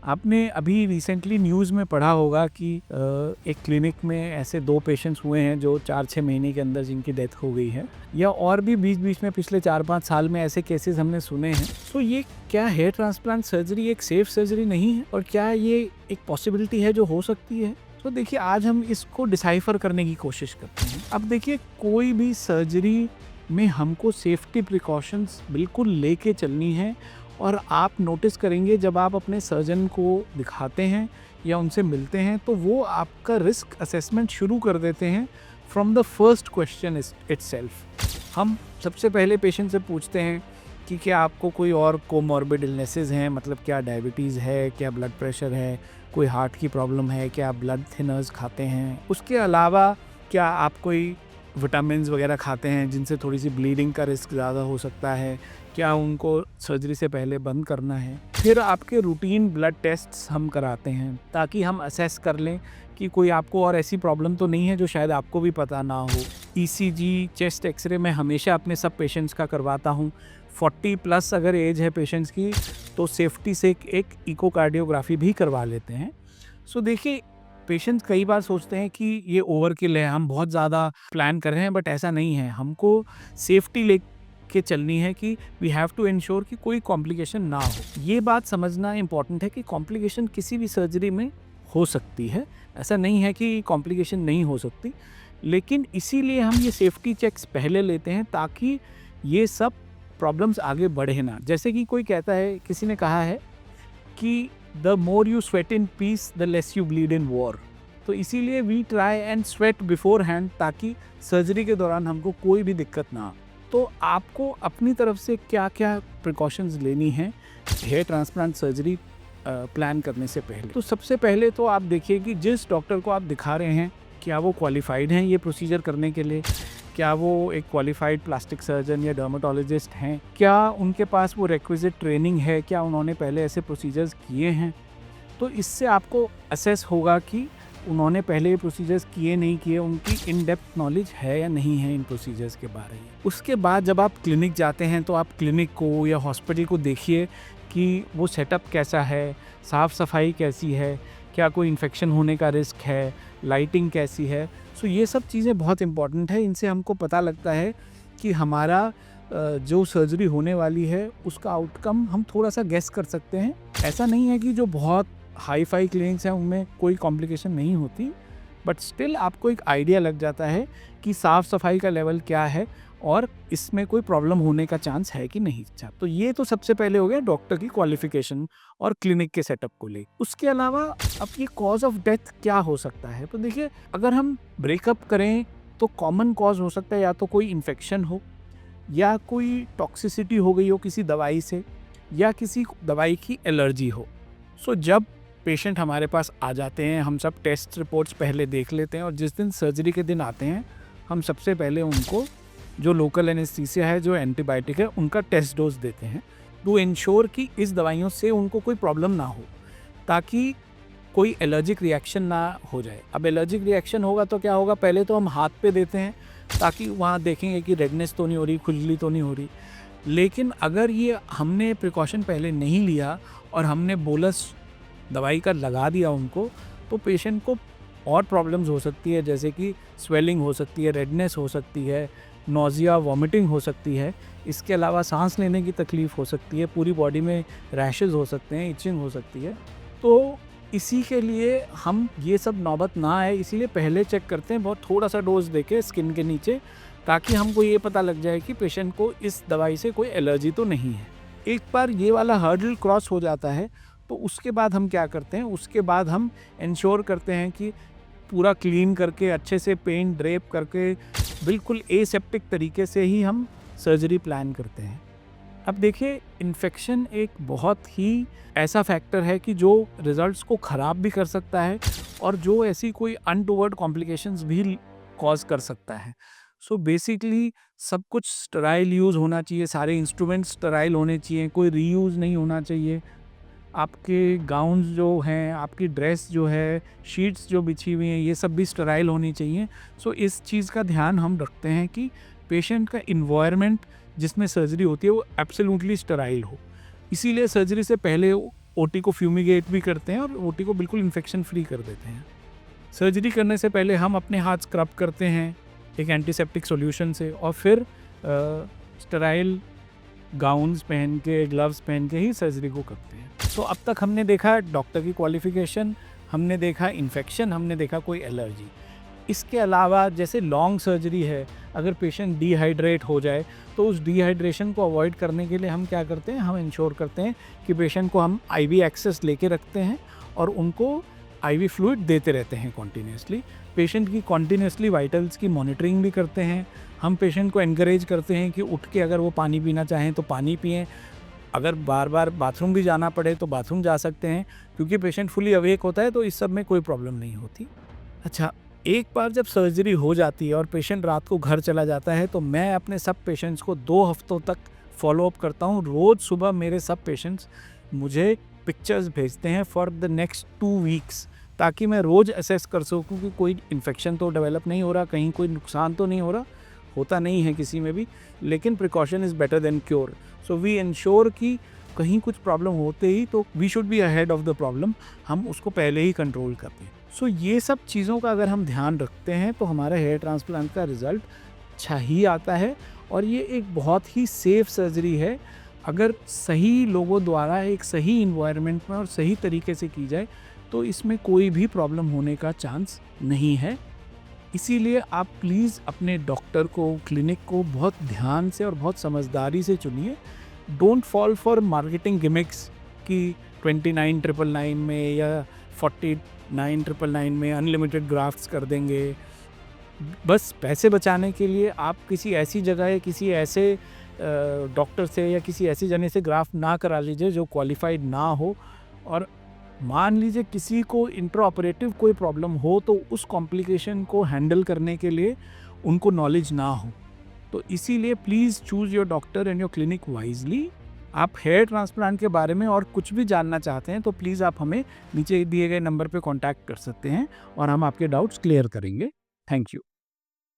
आपने अभी recently news में पढ़ा होगा कि एक क्लिनिक में ऐसे 2 पेशेंट्स हुए हैं जो 4-6 महीने के अंदर जिनकी डेथ हो गई है, या और भी बीच-बीच में पिछले 4-5 साल में ऐसे केसेस हमने सुने हैं। तो ये क्या हेयर ट्रांसप्लांट सर्जरी एक सेफ सर्जरी नहीं है, और क्या ये एक पॉसिबिलिटी है जो हो सकती है? तो देखिए, आज हम इसको डिसाइफर करने की कोशिश करते हैं। अब देखिए, कोई भी सर्जरी में हमको सेफ्टी प्रिकॉशंस बिल्कुल लेके चलनी है, और आप नोटिस करेंगे जब आप अपने सर्जन को दिखाते हैं या उनसे मिलते हैं तो वो आपका रिस्क असेसमेंट शुरू कर देते हैं from the first question itself. हम सबसे पहले पेशेंट से पूछते हैं कि क्या आपको कोई और कोमॉर्बिड इलनेसेस हैं, मतलब क्या डायबिटीज़ है, क्या ब्लड प्रेशर है, कोई हार्ट की प्रॉब्लम है, क्या आप ब्लड थिनर्स खाते हैं, उसके अलावा क्या आप कोई विटामिन्स वगैरह खाते हैं जिनसे थोड़ी सी ब्लीडिंग का रिस्क ज़्यादा हो सकता है, क्या उनको सर्जरी से पहले बंद करना है। फिर आपके रूटीन ब्लड टेस्ट्स हम कराते हैं ताकि हम असेस कर लें कि कोई आपको और ऐसी प्रॉब्लम तो नहीं है जो शायद आपको भी पता ना हो। ईसीजी, चेस्ट एक्सरे मैं हमेशा अपने सब पेशेंट्स का करवाता हूँ। 40+ अगर एज है पेशेंट्स की तो सेफ्टी से एक इकोकार्डियोग्राफी भी करवा लेते हैं। सो देखिए, पेशेंट्स कई बार सोचते हैं कि ये ओवरकिल है, हम बहुत ज़्यादा प्लान कर रहे हैं, बट ऐसा नहीं है। हमको सेफ्टी लेके चलनी है कि वी हैव टू इंश्योर कि कोई कॉम्प्लिकेशन ना हो। ये बात समझना इम्पॉर्टेंट है कि कॉम्प्लिकेशन किसी भी सर्जरी में हो सकती है, ऐसा नहीं है कि कॉम्प्लिकेशन नहीं हो सकती, लेकिन इसीलिए हम ये सेफ्टी चेक्स पहले लेते हैं ताकि ये सब प्रॉब्लम्स आगे बढ़े ना। जैसे कि कोई कहता है, किसी ने कहा है कि the more you sweat in peace the less you bleed in war. तो इसीलिए we try and sweat beforehand ताकि सर्जरी के दौरान हमको कोई भी दिक्कत ना हो। तो आपको अपनी तरफ से क्या क्या प्रिकॉशंस लेनी है हेयर ट्रांसप्लांट सर्जरी प्लान करने से पहले। तो सबसे पहले तो आप देखिए कि जिस डॉक्टर को आप दिखा रहे हैं, क्या वो क्वालिफाइड हैं ये प्रोसीजर करने के लिए, क्या वो एक क्वालिफाइड प्लास्टिक सर्जन या डर्माटोलॉजिस्ट हैं, क्या उनके पास वो रिक्विजिट ट्रेनिंग है, क्या उन्होंने पहले ऐसे प्रोसीजर्स किए हैं। तो इससे आपको असेस होगा कि उन्होंने पहले ये प्रोसीजर्स किए नहीं किए, उनकी इन डेप्थ नॉलेज है या नहीं है इन प्रोसीजर्स के बारे में। उसके बाद जब आप क्लिनिक जाते हैं तो आप क्लिनिक को या हॉस्पिटल को देखिए कि वो सेटअप कैसा है, साफ़ सफाई कैसी है, क्या कोई इन्फेक्शन होने का रिस्क है, लाइटिंग कैसी है। सो ये सब चीज़ें बहुत इंपॉर्टेंट है। इनसे हमको पता लगता है कि हमारा जो सर्जरी होने वाली है उसका आउटकम हम थोड़ा सा गेस कर सकते हैं। ऐसा नहीं है कि जो बहुत हाई फाई क्लिनिक्स हैं उनमें कोई कॉम्प्लिकेशन नहीं होती, बट स्टिल आपको एक आइडिया लग जाता है कि साफ़ सफाई का लेवल क्या है और इसमें कोई प्रॉब्लम होने का चांस है कि नहीं। अच्छा, तो ये तो सबसे पहले हो गया डॉक्टर की क्वालिफिकेशन और क्लिनिक के सेटअप को ले। उसके अलावा अब ये कॉज ऑफ डेथ क्या हो सकता है, तो देखिए, अगर हम ब्रेकअप करें तो कॉमन कॉज हो सकता है या तो कोई इन्फेक्शन हो, या कोई टॉक्सिसिटी हो गई हो किसी दवाई से, या किसी दवाई की एलर्जी हो। सो जब पेशेंट हमारे पास आ जाते हैं, हम सब टेस्ट रिपोर्ट्स पहले देख लेते हैं, और जिस दिन सर्जरी के दिन आते हैं हम सबसे पहले उनको जो लोकल एनेस्थीसिया है, जो एंटीबायोटिक है, उनका टेस्ट डोज देते हैं टू इंश्योर कि इस दवाइयों से उनको कोई प्रॉब्लम ना हो, ताकि कोई एलर्जिक रिएक्शन ना हो जाए। अब एलर्जिक रिएक्शन होगा तो क्या होगा, पहले तो हम हाथ पे देते हैं ताकि वहाँ देखेंगे कि रेडनेस तो नहीं हो रही, खुजली तो नहीं हो रही। लेकिन अगर ये हमने प्रिकॉशन पहले नहीं लिया और हमने बोलस दवाई का लगा दिया उनको, तो पेशेंट को और प्रॉब्लम्स हो सकती है, जैसे कि स्वेलिंग हो सकती है, रेडनेस हो सकती है, नोज़िया, वॉमिटिंग हो सकती है। इसके अलावा सांस लेने की तकलीफ़ हो सकती है, पूरी बॉडी में रैशेज़ हो सकते हैं, इचिंग हो सकती है। तो इसी के लिए हम ये सब नौबत ना आए, इसीलिए पहले चेक करते हैं बहुत थोड़ा सा डोज देके स्किन के नीचे, ताकि हमको ये पता लग जाए कि पेशेंट को इस दवाई से कोई एलर्जी तो नहीं है। एक बार ये वाला हर्डल क्रॉस हो जाता है तो उसके बाद हम क्या करते हैं, उसके बाद हम इंश्योर करते हैं कि पूरा क्लीन करके, अच्छे से पेंट ड्रेप करके, बिल्कुल एसेप्टिक तरीके से ही हम सर्जरी प्लान करते हैं। अब देखिए, इन्फेक्शन एक बहुत ही ऐसा फैक्टर है कि जो रिजल्ट्स को ख़राब भी कर सकता है और जो ऐसी कोई अनटोवर्ड कॉम्प्लिकेशंस भी कॉज कर सकता है। सो बेसिकली सब कुछ स्टराइल यूज़ होना चाहिए, सारे इंस्ट्रूमेंट्स स्टराइल होने चाहिए, कोई रीयूज़ नहीं होना चाहिए। आपके गाउन्स जो हैं, आपकी ड्रेस जो है, शीट्स जो बिछी हुई हैं, ये सब भी स्टराइल होनी चाहिए। सो इस चीज़ का ध्यान हम रखते हैं कि पेशेंट का इन्वायरमेंट जिसमें सर्जरी होती है वो एब्सोल्युटली स्टराइल हो। इसीलिए सर्जरी से पहले ओटी को फ्यूमिगेट भी करते हैं और ओटी को बिल्कुल इन्फेक्शन फ्री कर देते हैं। सर्जरी करने से पहले हम अपने हाथ स्क्रब करते हैं एक एंटीसेप्टिक सॉल्यूशन से, और फिर स्टेराइल गाउन्स पहन के, ग्लव्स पहन के ही सर्जरी को करते हैं। तो अब तक हमने देखा डॉक्टर की क्वालिफिकेशन, हमने देखा इन्फेक्शन, हमने देखा कोई एलर्जी। इसके अलावा जैसे लॉन्ग सर्जरी है, अगर पेशेंट डिहाइड्रेट हो जाए तो उस डिहाइड्रेशन को अवॉइड करने के लिए हम क्या करते हैं, हम इंश्योर करते हैं कि पेशेंट को हम आईवी एक्सेस लेके रखते हैं और उनको आईवी फ्लूइड देते रहते हैं कॉन्टीन्यूसली। पेशेंट की कॉन्टीन्यूसली वाइटल्स की मॉनिटरिंग भी करते हैं। हम पेशेंट को एनकरेज करते हैं कि उठ के अगर वो पानी पीना चाहें तो पानी पिएं, अगर बार बार बाथरूम भी जाना पड़े तो बाथरूम जा सकते हैं, क्योंकि पेशेंट फुली अवेक होता है तो इस सब में कोई प्रॉब्लम नहीं होती। अच्छा, एक बार जब सर्जरी हो जाती है और पेशेंट रात को घर चला जाता है तो मैं अपने सब पेशेंट्स को 2 हफ्तों तक फॉलोअप करता हूँ। रोज़ सुबह मेरे सब पेशेंट्स मुझे पिक्चर्स भेजते हैं फॉर द नेक्स्ट 2 वीक्स, ताकि मैं रोज़ असेस कर सकूँ कि कोई इन्फेक्शन तो डेवलप नहीं हो रहा, कहीं कोई नुकसान तो नहीं हो रहा। होता नहीं है किसी में भी, लेकिन precaution is better than cure. So we ensure कि कहीं कुछ प्रॉब्लम होते ही तो we should be ahead of the problem, हम उसको पहले ही कंट्रोल कर दें। सो ये सब चीज़ों का अगर हम ध्यान रखते हैं तो हमारा हेयर ट्रांसप्लांट का रिज़ल्ट अच्छा ही आता है, और ये एक बहुत ही सेफ़ सर्जरी है। अगर सही लोगों द्वारा एक सही इन्वायरमेंट में और सही तरीके से की जाए तो इसमें कोई भी प्रॉब्लम होने का चांस नहीं है। इसीलिए आप प्लीज़ अपने डॉक्टर को, क्लिनिक को बहुत ध्यान से और बहुत समझदारी से चुनिए। Don't fall for marketing gimmicks कि 29,999 में या 49,999 में अनलिमिटेड ग्राफ्ट्स कर देंगे। बस पैसे बचाने के लिए आप किसी ऐसी जगह या किसी ऐसे डॉक्टर से या किसी ऐसी जने से ग्राफ्ट ना करा लीजिए जो क्वालिफाइड ना हो। और मान लीजिए किसी को इंट्रा ऑपरेटिव कोई प्रॉब्लम हो तो उस कॉम्प्लिकेशन को हैंडल करने के लिए उनको नॉलेज ना हो। तो इसीलिए please choose your doctor and your clinic wisely. आप हेयर ट्रांसप्लांट के बारे में और कुछ भी जानना चाहते हैं तो प्लीज़ आप हमें नीचे दिए गए नंबर पे कांटेक्ट कर सकते हैं और हम आपके डाउट्स क्लियर करेंगे। Thank you.